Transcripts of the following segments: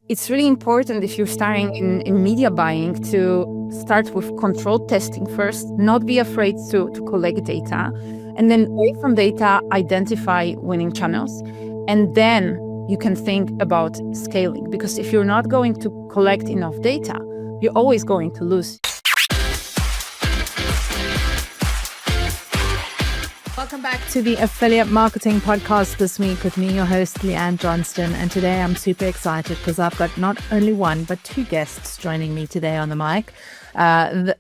it's really important if you're starting in media buying to start with controlled testing first, not be afraid to collect data, and then away from data, identify winning channels. And then you can think about scaling, because if you're not going to collect enough data, you're always going to lose. Welcome back to the Affiliate Marketing Podcast this week with me, your host, Leanne Johnston. And today I'm super excited because I've got not only one, but two guests joining me today on the mic.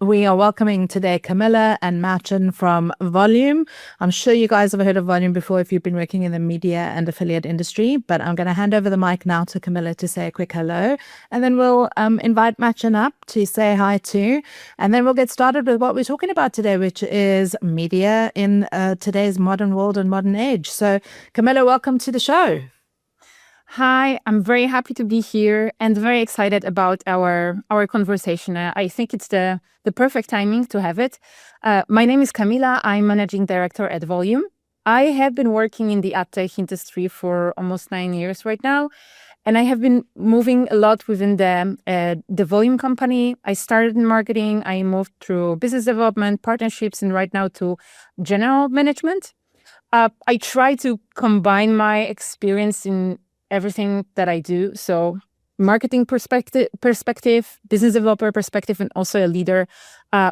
We are welcoming today Camilla and Martin from Volume. I'm sure you guys have heard of Volume before if you've been working in the media and affiliate industry, but I'm going to hand over the mic now to Camilla to say a quick hello, and then we'll invite Martin up to say hi too, and then we'll get started with what we're talking about today, which is media in today's modern world and modern age. So Camilla, welcome to the show. Hi, I'm very happy to be here and very excited about our conversation. I think it's the perfect timing to have it. My name is Camila. I'm Managing Director at Volume. I have been working in the ad tech industry for almost 9 years right now, and I have been moving a lot within the Volume company. I started in marketing. I moved through business development, partnerships, and right now to general management. I try to combine my experience in everything that I do. So marketing perspective, business developer perspective, and also a leader,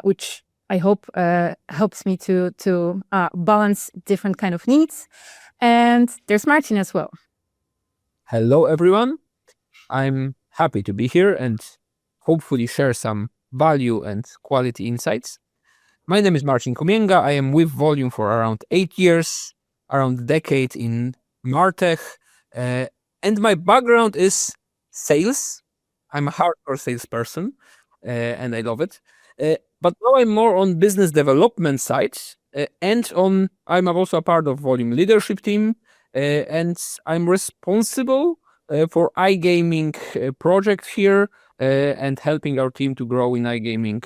which I hope helps me to balance different kind of needs. And there's Martin as well. Hello, everyone. I'm happy to be here and hopefully share some value and quality insights. My name is Marcin Komienga. I am with Volume for around 8 years, around a decade in MarTech. And my background is sales. I'm a hardcore salesperson, and I love it. But now I'm more on business development side, I'm also a part of Volume leadership team, and I'm responsible for iGaming project here and helping our team to grow in iGaming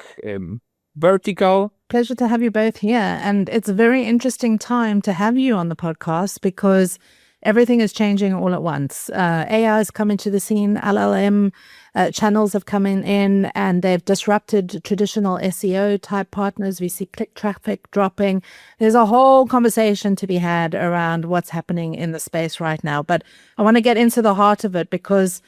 vertical. Pleasure to have you both here. And it's a very interesting time to have you on the podcast because everything is changing all at once. AI has come into the scene, LLM channels have come in and they've disrupted traditional SEO type partners. We see click traffic dropping. There's a whole conversation to be had around what's happening in the space right now. But I want to get into the heart of it because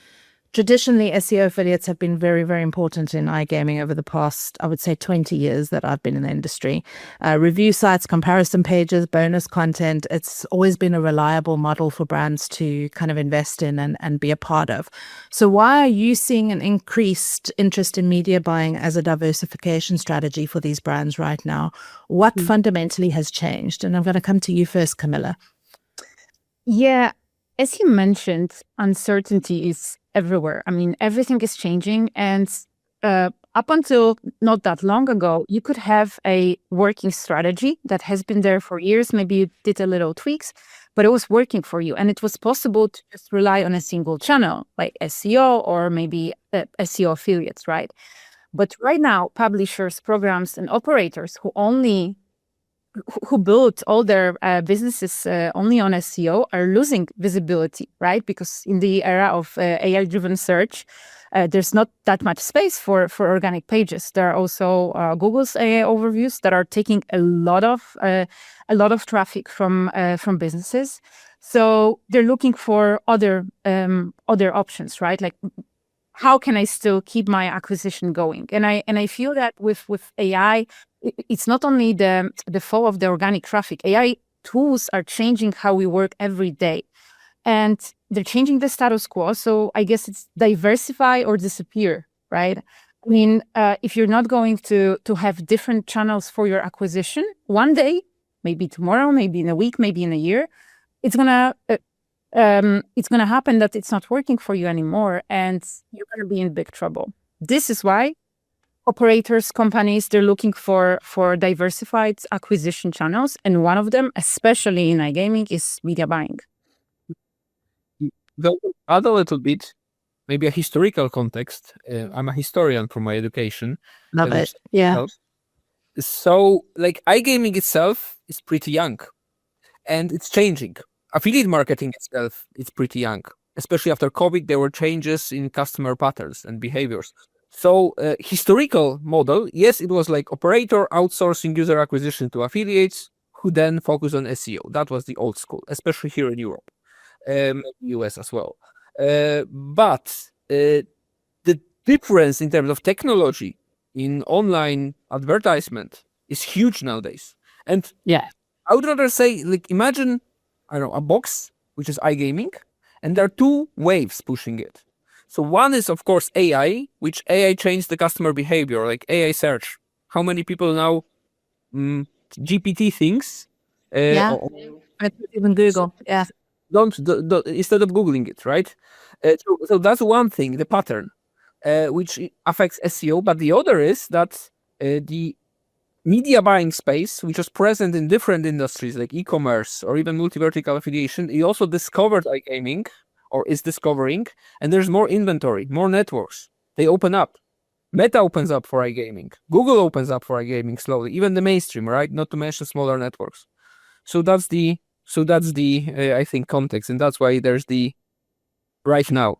traditionally, SEO affiliates have been very, very important in iGaming over the past, I would say, 20 years that I've been in the industry. Review sites, comparison pages, bonus content, it's always been a reliable model for brands to kind of invest in and be a part of. So why are you seeing an increased interest in media buying as a diversification strategy for these brands right now? What fundamentally has changed? And I'm going to come to you first, Camilla. Yeah, as you mentioned, uncertainty is everywhere. I mean, everything is changing. And up until not that long ago, you could have a working strategy that has been there for years. Maybe you did a little tweaks, but it was working for you. And it was possible to just rely on a single channel like SEO or maybe SEO affiliates, right? But right now, publishers, programs, and operators who build all their businesses only on SEO are losing visibility, right? Because in the era of AI-driven search, there's not that much space for organic pages. There are also Google's AI overviews that are taking a lot of traffic from businesses. So they're looking for other options, right? Like, how can I still keep my acquisition going? And I feel that with AI, it's not only the flow of the organic traffic. AI tools are changing how we work every day, and they're changing the status quo. So I guess it's diversify or disappear, right? I mean, if you're not going to have different channels for your acquisition, one day, maybe tomorrow, maybe in a week, maybe in a year, it's gonna happen that it's not working for you anymore, and you're gonna be in big trouble. This is why operators, companies, they're looking for diversified acquisition channels. And one of them, especially in iGaming, is media buying. Though add a little bit, maybe a historical context. I'm a historian from my education. Love it. Yeah. So like iGaming itself is pretty young and it's changing. Affiliate marketing itself is pretty young. especially after COVID, there were changes in customer patterns and behaviors. So historical model, yes, it was like operator outsourcing user acquisition to affiliates who then focus on SEO. That was the old school, especially here in Europe, US as well. But the difference in terms of technology in online advertisement is huge nowadays. And Yeah. I would rather say, like, imagine, I don't know, a box, which is iGaming, and there are two waves pushing it. So one is, of course, AI, which AI changed the customer behavior, like AI search. How many people now GPT things? Yeah. Or Even Google. Yeah. don't instead of Googling it, right? So that's one thing, the pattern, which affects SEO. But the other is that the media buying space, which was present in different industries like e-commerce or even multi-vertical affiliation, it also discovered iGaming, or is discovering, and there's more inventory, more networks. They open up. Meta opens up for iGaming. Google opens up for iGaming slowly, even the mainstream, right? Not to mention smaller networks. So that's the I think context, and that's why there's the right now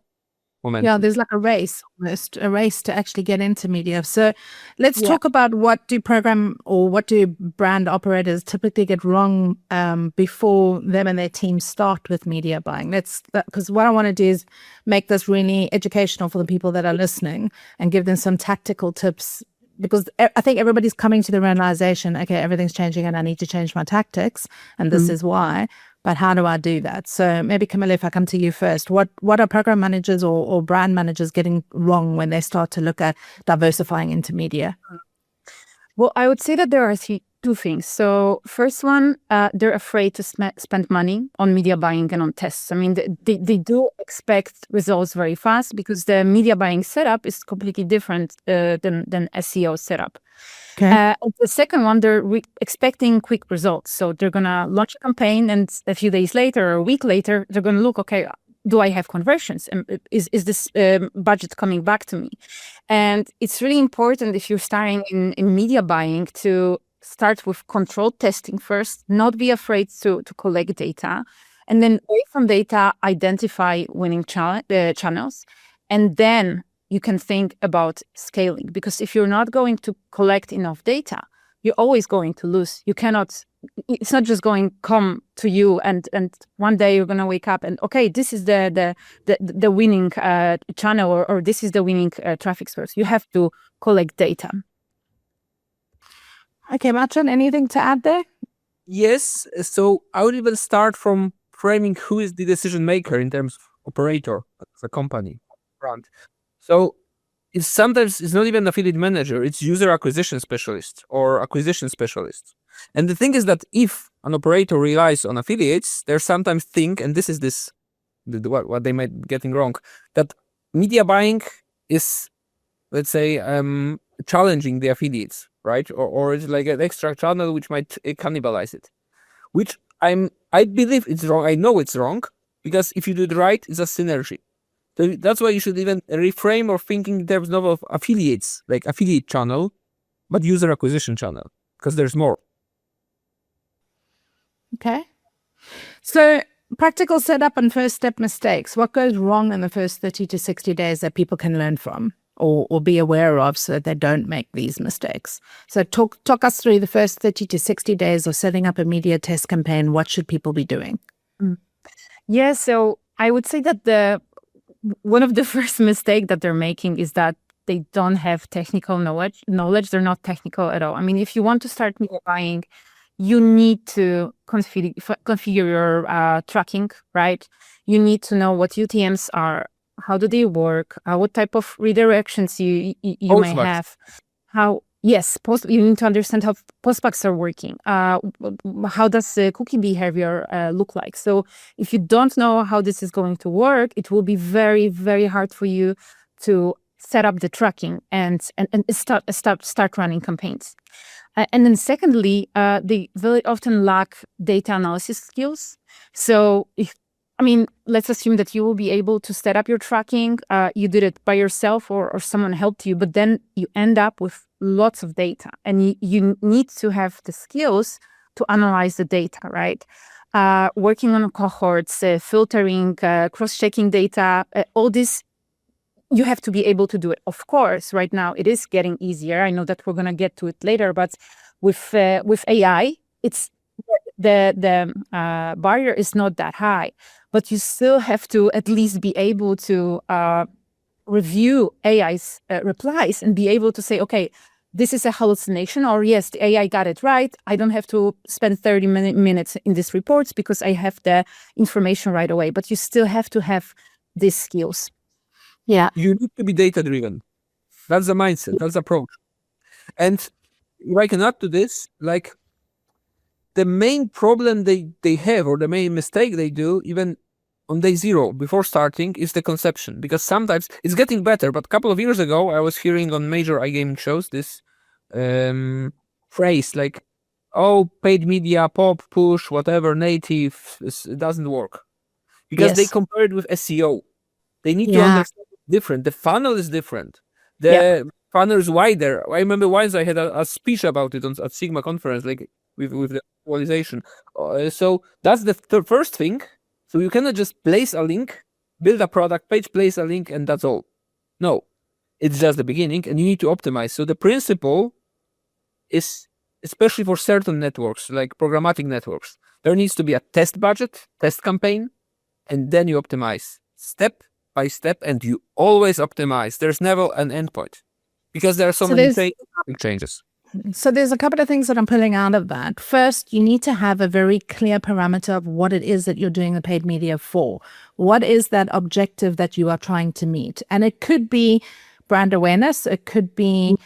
momentum. Yeah, there's like a race, almost a race to actually get into media. So let's Yeah. talk about what do brand operators typically get wrong before them and their team start with media buying. Because what I want to do is make this really educational for the people that are listening and give them some tactical tips, because I think everybody's coming to the realization, okay, everything's changing and I need to change my tactics, and this is why. But how do I do that? So maybe, Camilla, if I come to you first, what are program managers or brand managers getting wrong when they start to look at diversifying into media? Well, I would say that there are two things. So first one, they're afraid to spend money on media buying and on tests. I mean, they do expect results very fast because the media buying setup is completely different than SEO setup. Okay. The second one, they're expecting quick results. So they're going to launch a campaign, and a few days later or a week later, they're going to look, okay, do I have conversions? And is this budget coming back to me? And it's really important if you're starting in media buying to start with controlled testing first, not be afraid to collect data, and then away from data, identify winning channels, and then you can think about scaling. Because if you're not going to collect enough data, you're always going to lose. You cannot, it's not just going come to you and one day you're going to wake up and, okay, this is the winning channel or this is the winning traffic source. You have to collect data. Okay, Martin, anything to add there? Yes, so I would even start from framing who is the decision maker in terms of operator, as a company, brand. So sometimes it's not even affiliate manager, it's user acquisition specialist or acquisition specialist. And the thing is that if an operator relies on affiliates, they sometimes think, and this is what they might be getting wrong, that media buying is, let's say, challenging the affiliates, right? Or it's like an extra channel which might cannibalize it, which I believe it's wrong. I know it's wrong, because if you do it right, it's a synergy. So that's why you should even reframe or thinking in terms not of affiliates, like affiliate channel, but user acquisition channel, because there's more. Okay. So practical setup and first step mistakes. What goes wrong in the first 30 to 60 days that people can learn from or be aware of so that they don't make these mistakes? So talk us through the first 30 to 60 days of setting up a media test campaign. What should people be doing? Yeah, so I would say that one of the first mistake that they're making is that they don't have technical knowledge. They're not technical at all. I mean, if you want to start media buying, you need to configure your tracking, right? You need to know what UTMs are, how do they work, what type of redirections you may have, you need to understand how postbacks are working. How does the cookie behavior look like? So if you don't know how this is going to work, it will be very, very hard for you to set up the tracking and start running campaigns. And then secondly, they very often lack data analysis skills. So let's assume that you will be able to set up your tracking. You did it by yourself or someone helped you, but then you end up with lots of data and you need to have the skills to analyze the data, right? working on cohorts, filtering, cross-checking data, all this, you have to be able to do it. Of course, right now it is getting easier. I know that we're going to get to it later, but with AI, it's the barrier is not that high, but you still have to at least be able to review AI's replies and be able to say, okay, this is a hallucination, or yes, the AI got it right. I don't have to spend 30 minutes in these reports because I have the information right away. But you still have to have these skills. Yeah. You need to be data-driven. That's the mindset, that's the approach. And if I can add to this, like, the main problem they have, or the main mistake they do, even on day zero, before starting, is the conception. Because sometimes it's getting better, but a couple of years ago, I was hearing on major iGaming shows this phrase like, oh, paid media, pop, push, whatever, native, it doesn't work. Because they compare it with SEO. They need to understand it's different. The funnel is different. The funnel is wider. I remember once I had a speech about it at Sigma conference, like with the visualization. So that's the first thing. So you cannot just place a link, build a product page, place a link, and that's all. No, it's just the beginning, and you need to optimize. So the principle is, especially for certain networks, like programmatic networks, there needs to be a test budget, test campaign, and then you optimize step by step, and you always optimize. There's never an endpoint because there are so many changes. So there's a couple of things that I'm pulling out of that. First, you need to have a very clear parameter of what it is that you're doing the paid media for. What is that objective that you are trying to meet? And it could be brand awareness. It could be,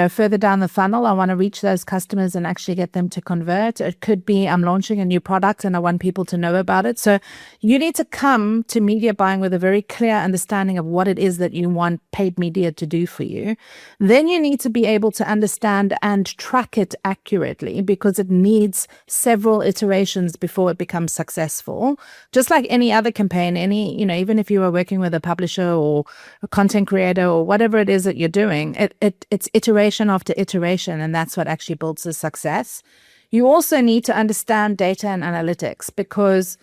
further down the funnel, I want to reach those customers and actually get them to convert. It could be I'm launching a new product and I want people to know about it. So you need to come to media buying with a very clear understanding of what it is that you want paid media to do for you. Then you need to be able to understand and track it accurately, because it needs several iterations before it becomes successful. Just like any other campaign, even if you are working with a publisher or a content creator or whatever it is that you're doing, it's iteration after iteration, and that's what actually builds the success. You also need to understand data and analytics, because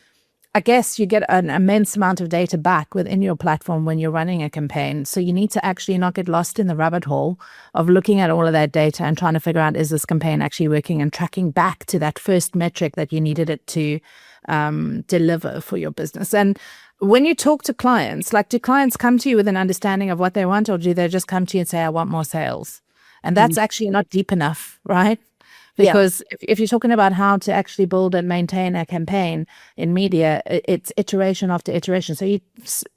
I guess you get an immense amount of data back within your platform when you're running a campaign. So you need to actually not get lost in the rabbit hole of looking at all of that data and trying to figure out, is this campaign actually working, and tracking back to that first metric that you needed it to deliver for your business. And when you talk to clients, like, do clients come to you with an understanding of what they want, or do they just come to you and say, I want more sales? And that's actually not deep enough, right? Because if you're talking about how to actually build and maintain a campaign in media, it's iteration after iteration. So you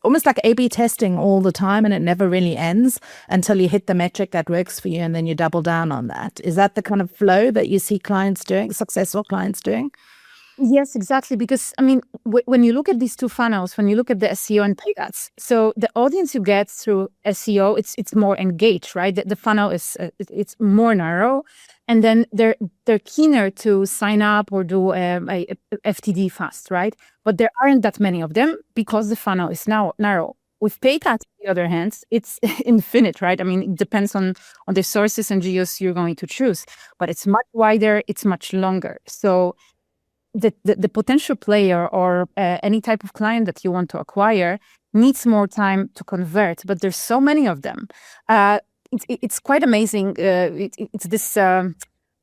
almost like A/B testing all the time, and it never really ends until you hit the metric that works for you, and then you double down on that. Is that the kind of flow that you see clients doing, successful clients doing? Yes, exactly. Because, when you look at these two funnels, when you look at the SEO and paid ads, so the audience you get through SEO, it's more engaged, right? The funnel is it's more narrow, and then they're keener to sign up or do a FTD fast, right? But there aren't that many of them because the funnel is now narrow. With paid ads, on the other hand, it's infinite, right? It depends on the sources and geos you're going to choose, but it's much wider, it's much longer. So the potential player or any type of client that you want to acquire needs more time to convert, but there's so many of them. It's quite amazing. It's this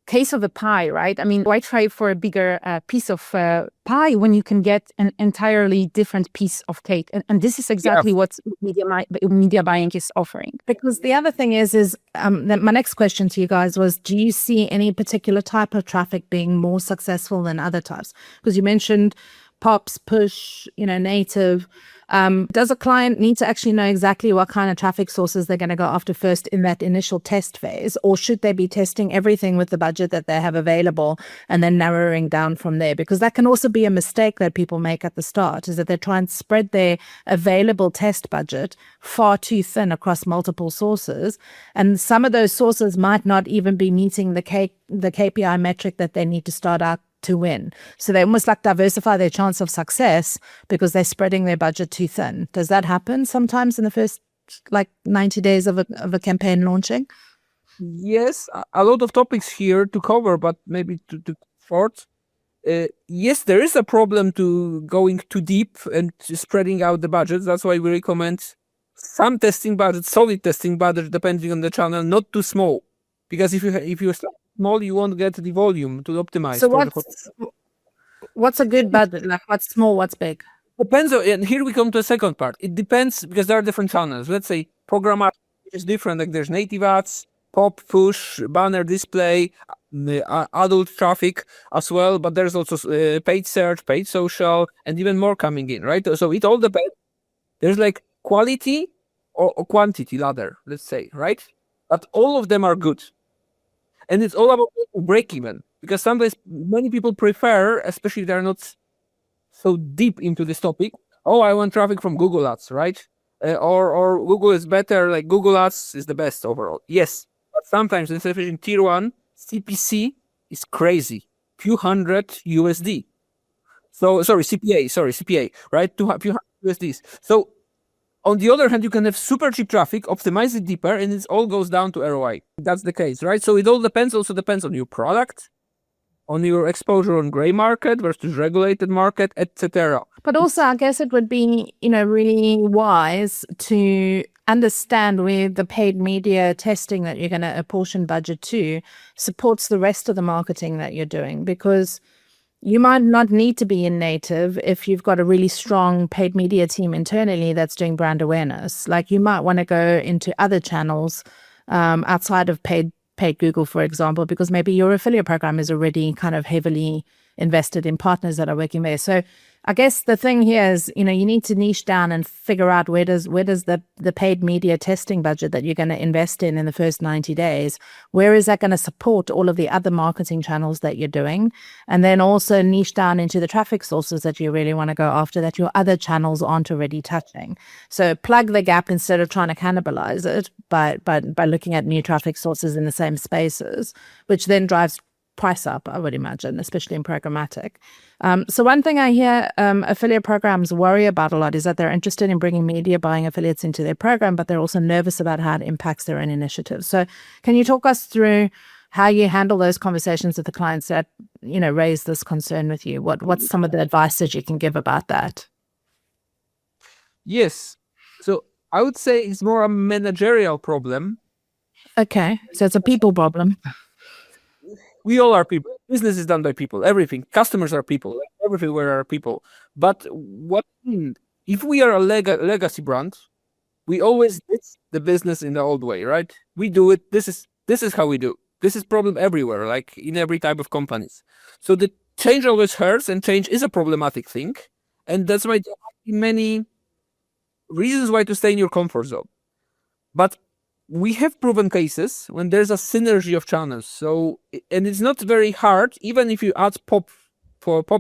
case of a pie, right? Why try for a bigger piece of pie when you can get an entirely different piece of cake? And this is exactly what media buying is offering. Because the other thing is my next question to you guys was, do you see any particular type of traffic being more successful than other types? Because you mentioned pops, push, native. Does a client need to actually know exactly what kind of traffic sources they're going to go after first in that initial test phase? Or should they be testing everything with the budget that they have available and then narrowing down from there? Because that can also be a mistake that people make at the start, is that they try and spread their available test budget far too thin across multiple sources. And some of those sources might not even be meeting the KPI metric that they need to start out to win. So they almost like diversify their chance of success because they're spreading their budget too thin. Does that happen sometimes in the first 90 days of a campaign launching? Yes, a lot of topics here to cover, but maybe to short. yes, there is a problem to going too deep and spreading out the budget. That's why we recommend some testing budget, solid testing budget, depending on the channel, not too small. Because if you're small, you won't get the volume to optimize. So what's a good budget? Like what's small, what's big? Depends on, and here we come to the second part. It depends because there are different channels. Let's say program ads is different. Like there's native ads, pop, push, banner, display, adult traffic as well. But there's also paid search, paid social, and even more coming in, right? So it all depends. There's like quality or quantity ladder, let's say, right? But all of them are good. And it's all about break even, because sometimes many people prefer, especially if they're not so deep into this topic, oh, I want traffic from Google Ads, right? Or Google is better, like Google Ads is the best overall. Yes, but sometimes, especially in tier 1, CPC is crazy. Few hundred USD. So, CPA, right? Few hundred USDs. So, on the other hand, you can have super cheap traffic, optimize it deeper, and it all goes down to ROI. That's the case, right? So it all depends on your product, on your exposure on gray market versus regulated market, etc. But also, I guess it would be, really wise to understand where the paid media testing that you're going to apportion budget to supports the rest of the marketing that you're doing, because you might not need to be in native if you've got a really strong paid media team internally that's doing brand awareness. Like you might want to go into other channels outside of paid Google, for example, because maybe your affiliate program is already kind of heavily invested in partners that are working there. So I guess the thing here is, you need to niche down and figure out where does the paid media testing budget that you're going to invest in the first 90 days, where is that going to support all of the other marketing channels that you're doing? And then also niche down into the traffic sources that you really want to go after that your other channels aren't already touching. So plug the gap instead of trying to cannibalize it by looking at new traffic sources in the same spaces, which then drives price up, I would imagine, especially in programmatic. So one thing I hear affiliate programs worry about a lot is that they're interested in bringing media buying affiliates into their program, but they're also nervous about how it impacts their own initiatives. So can you talk us through how you handle those conversations with the clients that, raise this concern with you? What's some of the advice that you can give about that? Yes. So I would say it's more a managerial problem. Okay. So it's a people problem. We all are people. Business is done by people. Everything. Customers are people. Everywhere are people. But if we are a legacy brand, we always did the business in the old way, right? We do it. This is how we do. This is problem everywhere, like in every type of companies. So the change always hurts, and change is a problematic thing. And that's why there are many reasons why to stay in your comfort zone. But we have proven cases when there's a synergy of channels. So, and it's not very hard, even if you add pop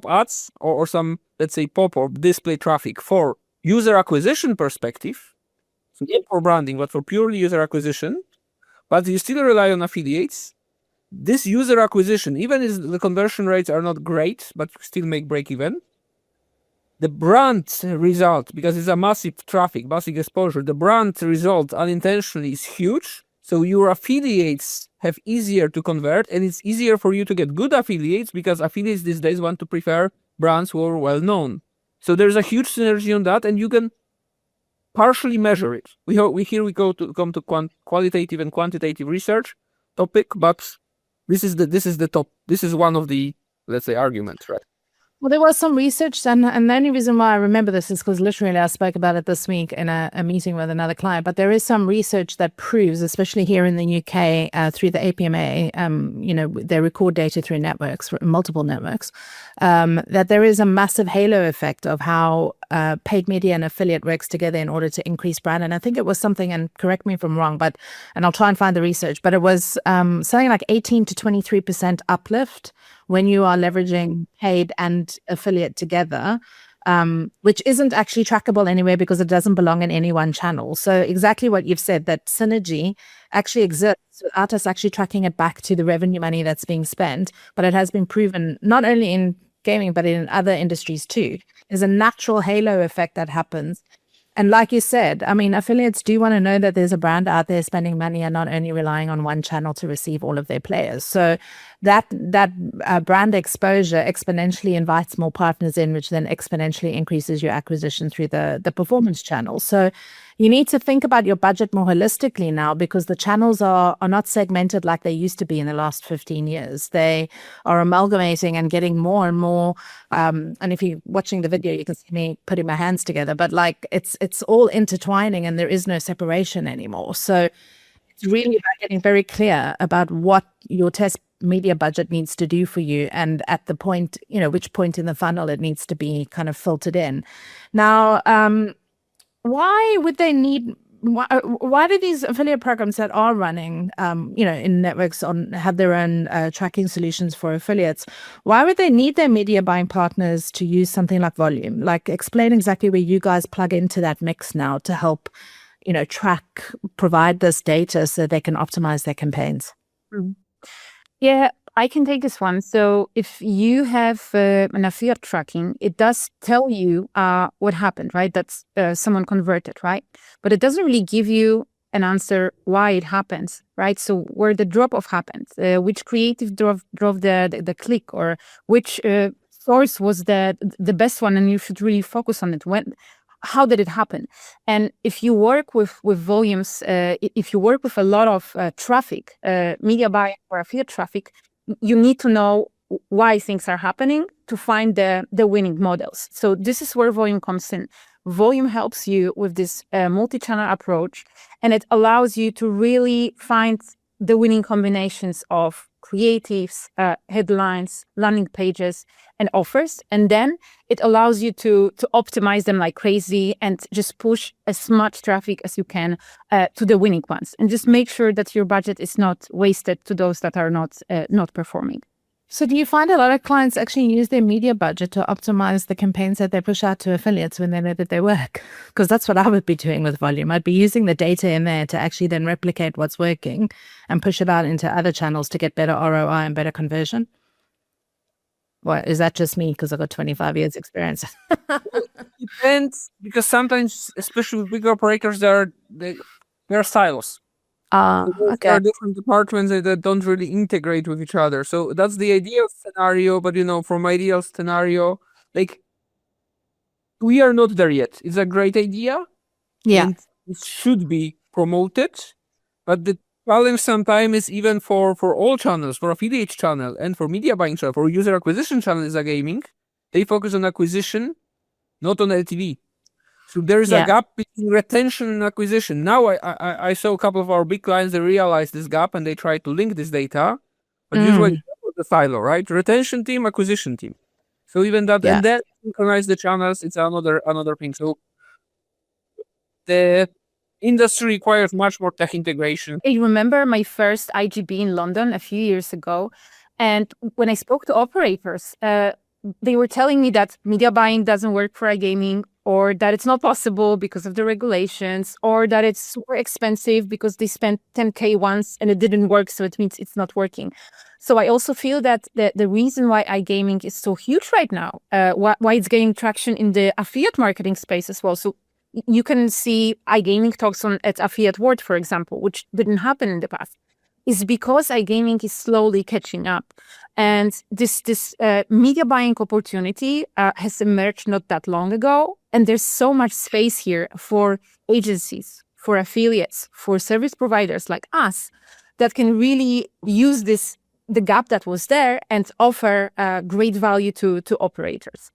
ads or some, let's say, pop or display traffic for user acquisition perspective, so not for branding, but for purely user acquisition, but you still rely on affiliates. This user acquisition, even if the conversion rates are not great, but still make break even, the brand result, because it's a massive traffic, massive exposure, the brand result unintentionally is huge. So your affiliates have easier to convert, and it's easier for you to get good affiliates because affiliates these days want to prefer brands who are well known. So there's a huge synergy on that, and you can partially measure it. We come to qualitative and quantitative research topic, but this is the top. This is one of the, let's say, arguments, right? Well, there was some research, and the only reason why I remember this is because literally I spoke about it this week in a meeting with another client, but there is some research that proves, especially here in the UK, through the APMA, they record data through networks, multiple networks, that there is a massive halo effect of how paid media and affiliate works together in order to increase brand. And I think it was something, and correct me if I'm wrong, and I'll try and find the research, but it was something like 18 to 23% uplift when you are leveraging paid and affiliate together, which isn't actually trackable anywhere because it doesn't belong in any one channel. So exactly what you've said, that synergy actually exists without us actually tracking it back to the revenue money that's being spent. But it has been proven not only in gaming, but in other industries too. There's a natural halo effect that happens. And like you said, I mean, affiliates do want to know that there's a brand out there spending money and not only relying on one channel to receive all of their players. So that brand exposure exponentially invites more partners in, which then exponentially increases your acquisition through the performance channel. So you need to think about your budget more holistically now, because the channels are not segmented like they used to be in the last 15 years. They are amalgamating and getting more and more. And if you're watching the video, you can see me putting my hands together, but like it's all intertwining and there is no separation anymore. So it's really about getting very clear about what your test media budget needs to do for you, and at the point, which point in the funnel it needs to be kind of filtered in. Now, why would they need? Why do these affiliate programs that are running, in networks have their own tracking solutions for affiliates? Why would they need their media buying partners to use something like Volume? Like, explain exactly where you guys plug into that mix now to help, track, provide this data so they can optimize their campaigns. Yeah, I can take this one. So if you have an affiliate tracking, it does tell you what happened, right? That's someone converted, right? But it doesn't really give you an answer why it happens, right? So where the drop-off happens, which creative drove the click, or which source was the best one, and you should really focus on it. How did it happen? And if you work with volumes, if you work with a lot of traffic, media buying or affiliate traffic, you need to know why things are happening to find the winning models. So this is where Volume comes in. Volume helps you with this multi-channel approach, and it allows you to really find the winning combinations of creatives, headlines, landing pages, and offers. And then it allows you to optimize them like crazy and just push as much traffic as you can to the winning ones. And just make sure that your budget is not wasted to those that are not performing. So do you find a lot of clients actually use their media budget to optimize the campaigns that they push out to affiliates when they know that they work? Because that's what I would be doing with Volume. I'd be using the data in there to actually then replicate what's working and push it out into other channels to get better ROI and better conversion. Well, is that just me because I've got 25 years experience? Depends, because sometimes, especially with big operators, they're silos. There are different departments that don't really integrate with each other. So that's the ideal scenario. But from ideal scenario, like, we are not there yet. It's a great idea. Yeah. And it should be promoted. But the challenge sometimes is, even for all channels, for affiliate channel and for media buying channel, for user acquisition channel is iGaming, they focus on acquisition, not on LTV. So there is a gap between retention and acquisition. Now I saw a couple of our big clients, they realized this gap and they try to link this data. But usually the silo, right? Retention team, acquisition team. So even that, and then synchronize the channels, it's another thing. So the industry requires much more tech integration. I remember my first IGB in London a few years ago. And when I spoke to operators, they were telling me that media buying doesn't work for iGaming, or that it's not possible because of the regulations, or that it's super expensive because they spent 10K once and it didn't work, so it means it's not working. So I also feel that the reason why iGaming is so huge right now, why it's gaining traction in the affiliate marketing space as well. So you can see iGaming talks at Affiliate World, for example, which didn't happen in the past, is because iGaming is slowly catching up. And this media buying opportunity has emerged not that long ago. And there's so much space here for agencies, for affiliates, for service providers like us that can really use the gap that was there and offer great value to operators.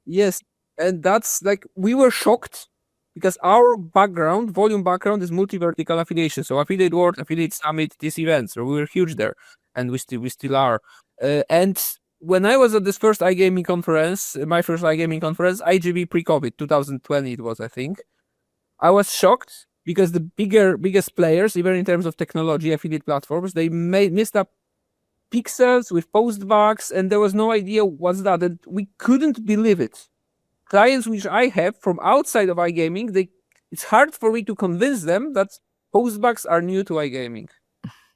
Yes, and that's like, we were shocked because our background, Volume background, is multi-vertical affiliation. So Affiliate World, Affiliate Summit, these events, so we were huge there, and we still are. And when I was at this first iGaming conference, my first iGaming conference, IGB pre-COVID, 2020 it was, I think, I was shocked because the biggest players, even in terms of technology, affiliate platforms, they missed up pixels with postbugs, and there was no idea what's that, and we couldn't believe it. Clients which I have from outside of iGaming, it's hard for me to convince them that postbugs are new to iGaming.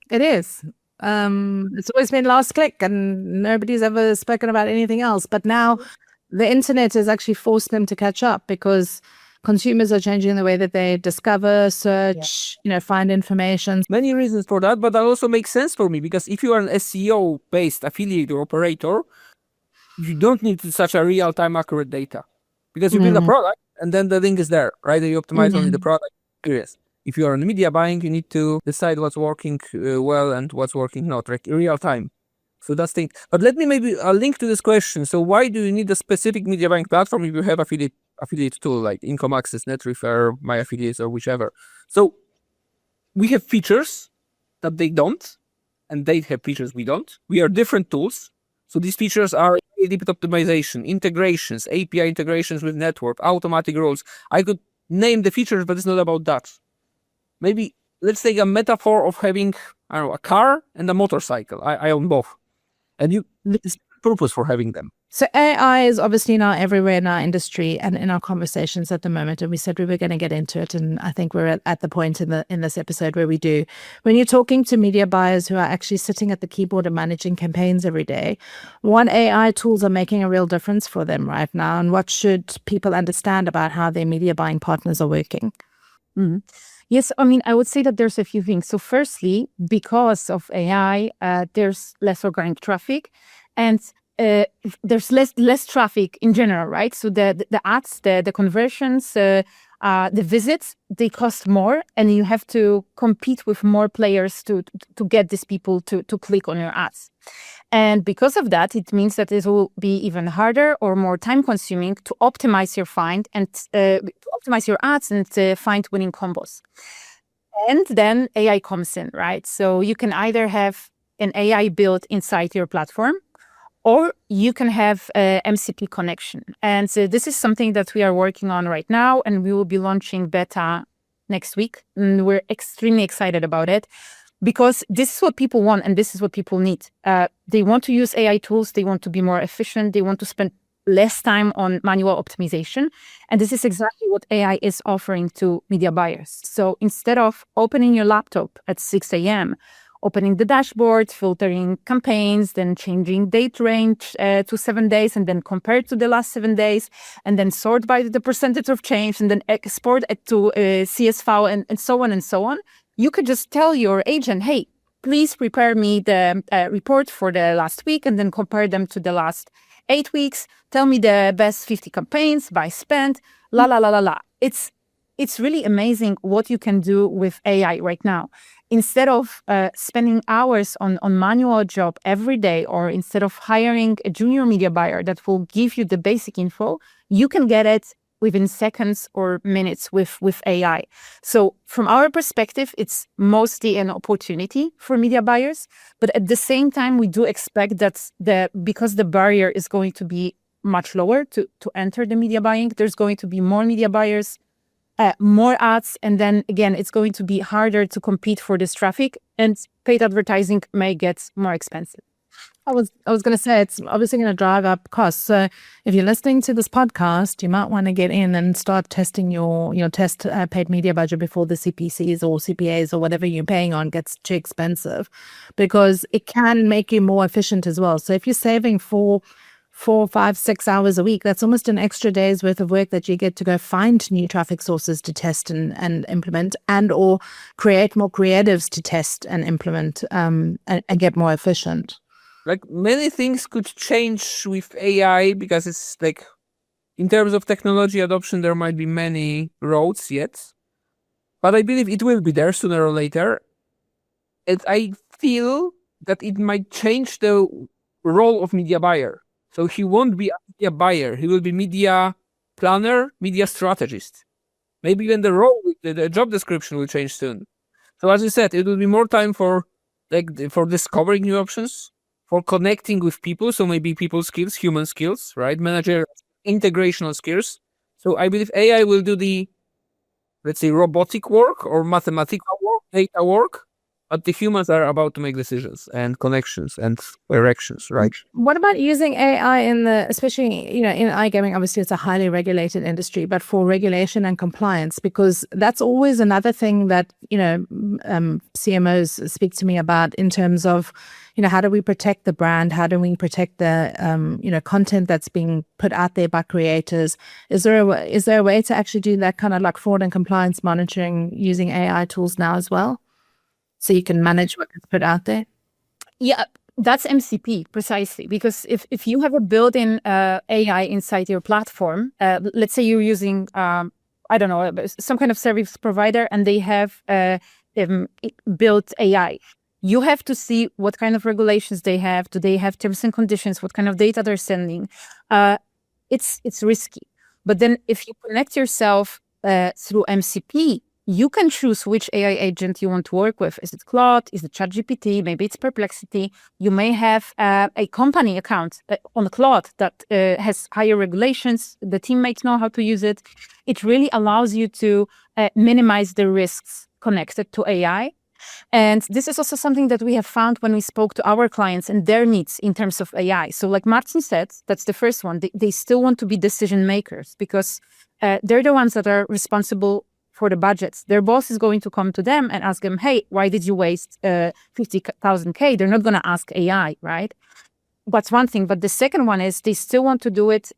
It is. It's always been last click and nobody's ever spoken about anything else. But now the internet has actually forced them to catch up, because consumers are changing the way that they discover, search, find information. Many reasons for that, but that also makes sense for me, because if you are an SEO-based affiliate or operator, you don't need such a real-time accurate data, because you build a product and then the link is there, right? And you optimize only the product experience. If you are in media buying, you need to decide what's working well and what's working not, like in real time. So that's thing. But let me maybe link to this question. So why do you need a specific media buying platform if you have affiliate tool like Income Access, NetRefer, My Affiliates, or whichever? So we have features that they don't, and they have features we don't. We are different tools. So these features are deep optimization, integrations, API integrations with network, automatic rules. I could name the features, but it's not about that. Maybe let's take a metaphor of having, I don't know, a car and a motorcycle. I own both. And there's purpose for having them. So AI is obviously now everywhere in our industry and in our conversations at the moment. And we said we were going to get into it. And I think we're at the point in this episode where we do. When you're talking to media buyers who are actually sitting at the keyboard and managing campaigns every day, what AI tools are making a real difference for them right now? And what should people understand about how their media buying partners are working? Mm-hmm. Yes, I mean, I would say that there's a few things. So firstly, because of AI, there's less organic traffic, and there's less traffic in general, right? So the ads, the conversions, the visits, they cost more, and you have to compete with more players to get these people to click on your ads. And because of that, it means that it will be even harder or more time consuming to optimize your find and to optimize your ads and find winning combos. And then AI comes in, right? So you can either have an AI built inside your platform, or you can have a MCP connection. And so this is something that we are working on right now, and we will be launching beta next week. And we're extremely excited about it, because this is what people want and this is what people need. They want to use AI tools. They want to be more efficient. They want to spend less time on manual optimization. And this is exactly what AI is offering to media buyers. So instead of opening your laptop at 6 a.m., opening the dashboard, filtering campaigns, then changing date range to 7 days, and then compare to the last 7 days, and then sort by the percentage of change, and then export it to CSV, and so on and so on. You could just tell your agent, hey, please prepare me the report for the last week, and then compare them to the last 8 weeks. Tell me the best 50 campaigns by spend, la, la, la, la, la. It's really amazing what you can do with AI right now. Instead of spending hours on manual job every day, or instead of hiring a junior media buyer that will give you the basic info, you can get it within seconds or minutes with AI. So from our perspective, it's mostly an opportunity for media buyers. But at the same time, we do expect that because the barrier is going to be much lower to enter the media buying, there's going to be more media buyers, more ads, and then again, it's going to be harder to compete for this traffic, and paid advertising may get more expensive. I was going to say, it's obviously going to drive up costs. So if you're listening to this podcast, you might want to get in and start testing your paid media budget before the CPCs or CPAs or whatever you're paying on gets too expensive, because it can make you more efficient as well. So if you're saving 4, 5, 6 hours a week, that's almost an extra day's worth of work that you get to go find new traffic sources to test and implement, and or create more creatives to test and implement and get more efficient. Like, many things could change with AI, because it's like, in terms of technology adoption, there might be many roads yet, but I believe it will be there sooner or later. And I feel that it might change the role of media buyer. So he won't be a media buyer. He will be media planner, media strategist. Maybe even the role, the job description will change soon. So as you said, it will be more time for discovering new options, for connecting with people. So maybe people skills, human skills, right? Manager, integrational skills. So I believe AI will do the, let's say, robotic work or mathematical work, data work. but the humans are about to make decisions and connections and directions, right? What about using AI especially, in iGaming, obviously it's a highly regulated industry, but for regulation and compliance, because that's always another thing that, CMOs speak to me about in terms of, how do we protect the brand? How do we protect the, content that's being put out there by creators? Is there a way to actually do that kind of like fraud and compliance monitoring using AI tools now as well? So you can manage what gets put out there? Yeah, that's MCP precisely. Because if you have a built-in AI inside your platform, let's say you're using, I don't know, some kind of service provider, and they have built AI. You have to see what kind of regulations they have. Do they have terms and conditions? What kind of data they're sending? It's risky. But then if you connect yourself through MCP, you can choose which AI agent you want to work with. Is it Claude? Is it ChatGPT? Maybe it's Perplexity. You may have a company account on Claude that has higher regulations. The teammates know how to use it. It really allows you to minimize the risks connected to AI. And this is also something that we have found when we spoke to our clients and their needs in terms of AI. So like Martin said, that's the first one. They still want to be decision makers because they're the ones that are responsible for the budgets. Their boss is going to come to them and ask them, hey, why did you waste 50,000 K? They're not going to ask AI, right? That's one thing. But the second one is they still want to do it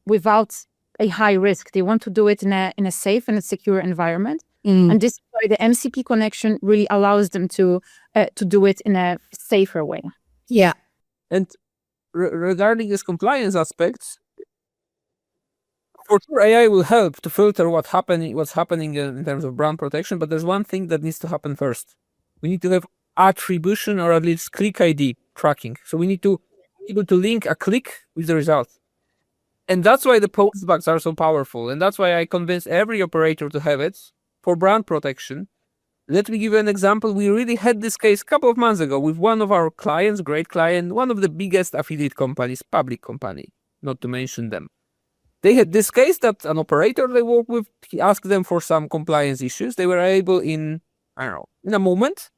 without a high risk. They want to do it in a safe and a secure environment. And this is why the MCP connection really allows them to do it in a safer way. Yeah. And regarding this compliance aspect, for sure AI will help to filter what's happening in terms of brand protection, but there's one thing that needs to happen first. We need to have attribution or at least click ID tracking. So we need to be able to link a click with the result. And that's why the postbacks are so powerful. And that's why I convince every operator to have it for brand protection. Let me give you an example. We really had this case a couple of months ago with one of our clients, great client, one of the biggest affiliate companies, public company, not to mention them. They had this case that an operator they work with, he asked them for some compliance issues. They were able in a moment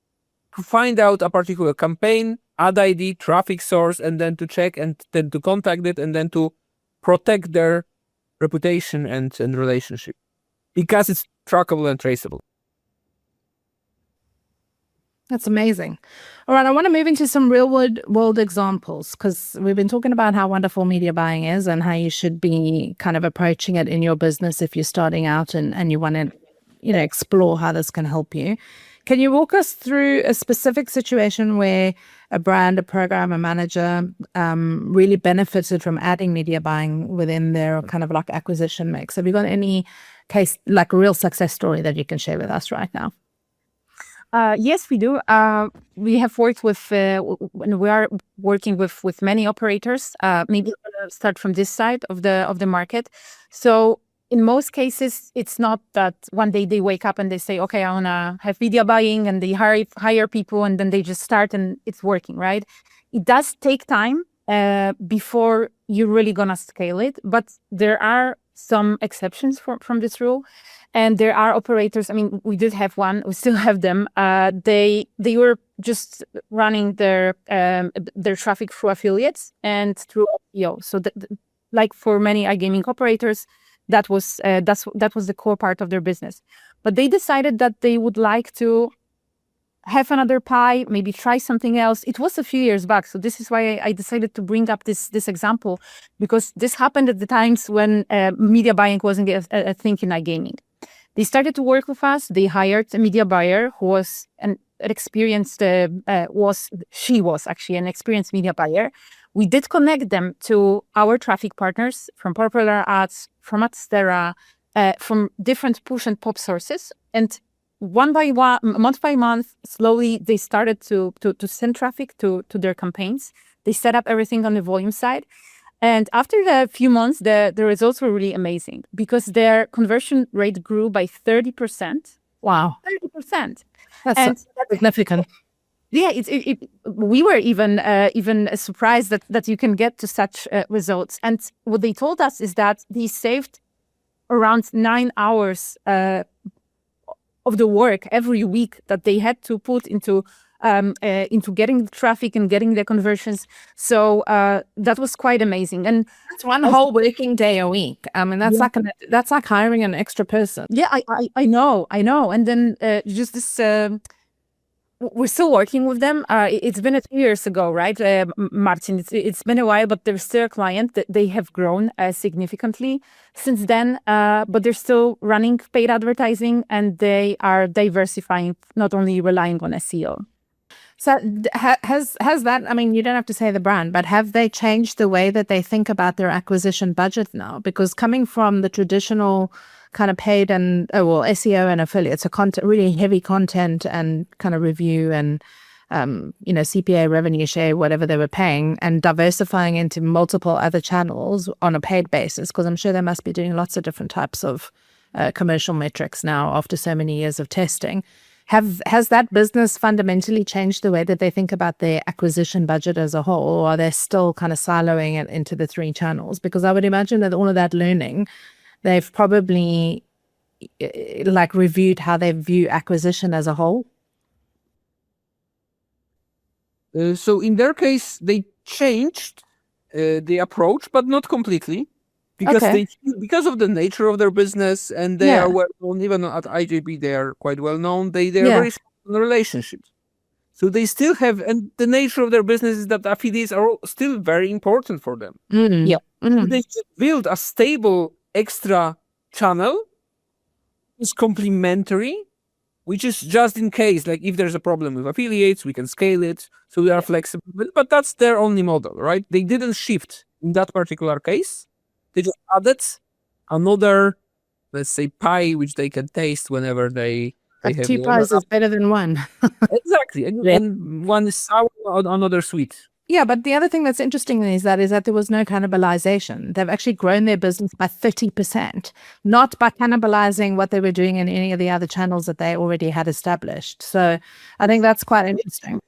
to find out a particular campaign, ad ID, traffic source, and then to check and then to contact it and then to protect their reputation and relationship because it's trackable and traceable. That's amazing. All right, I want to move into some real world examples because we've been talking about how wonderful media buying is and how you should be kind of approaching it in your business if you're starting out and you want to, explore how this can help you. Can you walk us through a specific situation where a brand, a program, a manager really benefited from adding media buying within their kind of like acquisition mix? Have you got any case, like a real success story that you can share with us right now? Yes, we do. We have worked with, we are working with many operators. Maybe I'll start from this side of the market. So in most cases, it's not that one day they wake up and they say, okay, I want to have media buying, and they hire people and then they just start and it's working, right? It does take time before you're really going to scale it, but there are some exceptions from this rule. And there are operators, I mean, we did have one, we still have them. They were just running their traffic through affiliates and through SEO. So like for many iGaming operators, that was the core part of their business. But they decided that they would like to have another pie, maybe try something else. It was a few years back. So this is why I decided to bring up this example, because this happened at the times when media buying wasn't a thing in iGaming. They started to work with us. They hired a media buyer who was she was actually an experienced media buyer. We did connect them to our traffic partners from Popular Ads, from Adstera, from different push and pop sources. And one by one, month by month, slowly they started to send traffic to their campaigns. They set up everything on the volume side. And after a few months, the results were really amazing because their conversion rate grew by 30%. Wow. 30%. That's significant. Yeah, we were even surprised that you can get to such results. And what they told us is that they saved around 9 hours of the work every week that they had to put into getting the traffic and getting the conversions. So that was quite amazing. And That's one whole working day a week. I mean, that's like hiring an extra person. yeah, I know. And then just this. We're still working with them. It's been 2 years ago, right, Martin? It's been a while, but they're still a client. They have grown significantly since then, but they're still running paid advertising, and they are diversifying, not only relying on SEO. So has that, I mean, you don't have to say the brand, but have they changed the way that they think about their acquisition budget now? Because coming from the traditional kind of paid and SEO and affiliates, really heavy content and kind of review and CPA, revenue share, whatever they were paying, and diversifying into multiple other channels on a paid basis, because I'm sure they must be doing lots of different types of commercial metrics now after so many years of testing. Has that business fundamentally changed the way that they think about their acquisition budget as a whole, or are they still kind of siloing it into the 3 channels? Because I would imagine that all of that learning, they've probably reviewed how they view acquisition as a whole. So in their case, they changed the approach, but not completely, because of the nature of their business, and they are well known. Even at IJB, they are quite well known. They are very strong in relationships. So they still have, and the nature of their business is that affiliates are still very important for them. So they should build a stable extra channel is complementary, which is just in case, like if there's a problem with affiliates, we can scale it. So we are flexible, but that's their only model, right? They didn't shift in that particular case. They just added another, let's say, pie, which they can taste whenever they have 2 pies is better than 1. Exactly. And one is sour, another sweet. Yeah, but the other thing that's interesting is that there was no cannibalization. They've actually grown their business by 30%, not by cannibalizing what they were doing in any of the other channels that they already had established. So I think that's quite interesting.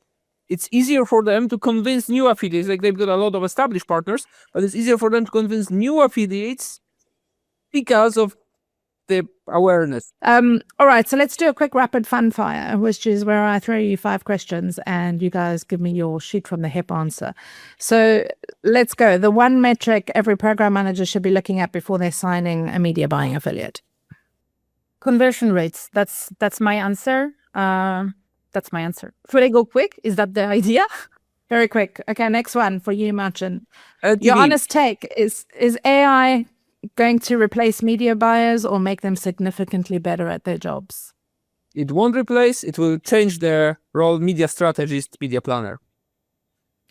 It's easier for them to convince new affiliates. Like, they've got a lot of established partners, but it's easier for them to convince new affiliates because of the awareness. All right, so let's do a quick rapid fun fire, which is where I throw you 5 questions and you guys give me your shoot from the hip answer. So let's go. The one metric every program manager should be looking at before they're signing a media buying affiliate. Conversion rates. That's my answer. That's my answer. Should I go quick? Is that the idea? Very quick. Okay, next one for you, Marcin. Your honest take is AI going to replace media buyers or make them significantly better at their jobs? It won't replace, it will change their role, media strategist, media planner.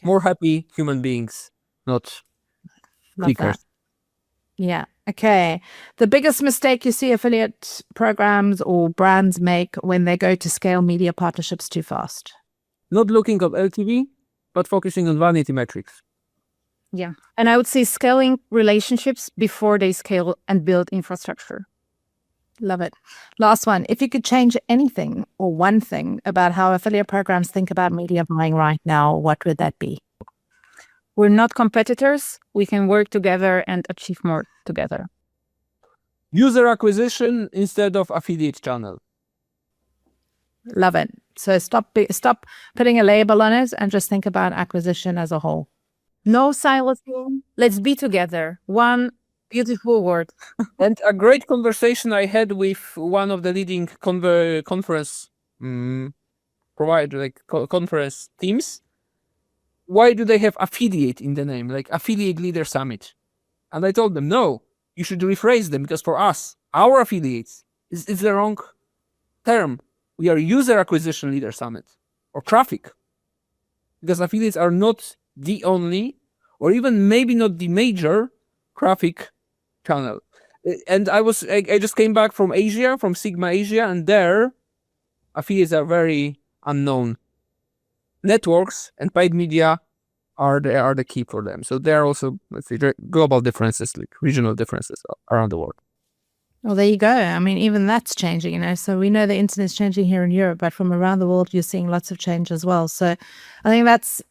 More happy human beings, not clickers. Yeah. Okay. The biggest mistake you see affiliate programs or brands make when they go to scale media partnerships too fast? Not looking at LTV, but focusing on vanity metrics. Yeah. And I would say scaling relationships before they scale and build infrastructure. Love it. Last one. If you could change anything or one thing about how affiliate programs think about media buying right now, what would that be? We're not competitors. We can work together and achieve more together. User acquisition instead of affiliate channel. Love it. So stop putting a label on it and just think about acquisition as a whole. No silos. Let's be together. One beautiful word. And a great conversation I had with one of the leading conference provider, like conference teams. Why do they have affiliate in the name, like Affiliate Leader Summit? And I told them, no, you should rephrase them, because for us, our affiliates is the wrong term. We are User Acquisition Leader Summit or traffic, because affiliates are not the only, or even maybe not the major traffic channel. And I just came back from Asia, from Sigma Asia, and there affiliates are very unknown. Networks and paid media are the key for them. So there are also, let's say, global differences, like regional differences around the world. Well, there you go. I mean, even that's changing, So we know the internet's changing here in Europe, but from around the world, you're seeing lots of change as well. So I think that's,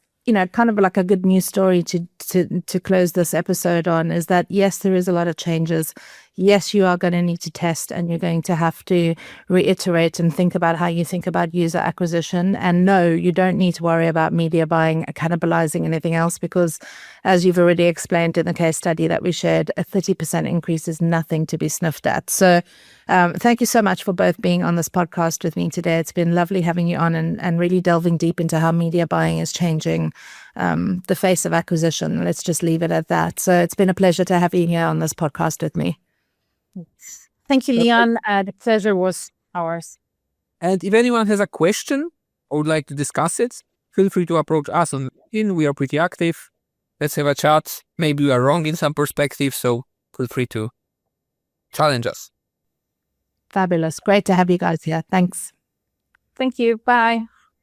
kind of like a good news story to close this episode on, is that yes, there is a lot of changes. yes, you are going to need to test, and you're going to have to reiterate and think about how you think about user acquisition. And no, you don't need to worry about media buying cannibalizing anything else, because as you've already explained in the case study that we shared, a 30% increase is nothing to be sniffed at. So thank you so much for both being on this podcast with me today. It's been lovely having you on and really delving deep into how media buying is changing the face of acquisition. Let's just leave it at that. So it's been a pleasure to have you here on this podcast with me. Thank you, Leon. The pleasure was ours. And if anyone has a question or would like to discuss it, feel free to approach us on LinkedIn. We are pretty active. Let's have a chat. Maybe we are wrong in some perspectives, so feel free to challenge us. Fabulous. Great to have you guys here. Thanks. Thank you. Bye.